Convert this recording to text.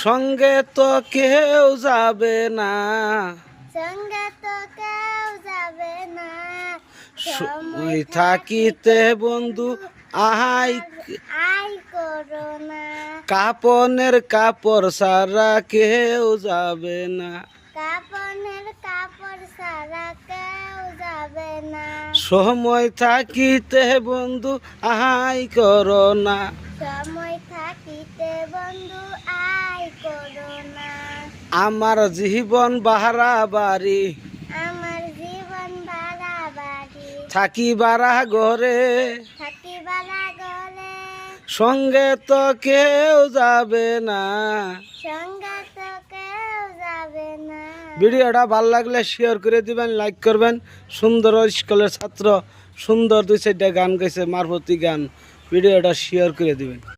সঙ্গে তো কেউ যাবে না, সঙ্গে তো কেউ যাবে না, সময় থাকিতে বন্ধু আহাই আই করো না, কাপনের কাপড় সারা কেউ যাবে না, কাপনের কাপড় ছাড়া কেউ যাবে না, সময় থাকিতে বন্ধু আহাই করো না, সময় থাকিতে বন্ধু আই করো না, আমার জীবন বাহারা বাড়ি আমার জীবন বাড়াবাড়ি, থাকি বাড়া ঘরে, থাকিবালা গলে, সঙ্গে তো কেউ যাবে না। সঙ্গে তো কেউ যাবে না। ভিডিওটা ভালো লাগলে শেয়ার করে দিবেন, লাইক করবেন। সুন্দর স্কুলের ছাত্র সুন্দর 2-4টা গান গাইছে, মারফতি গান। ভিডিওটা শেয়ার করে দিবেন।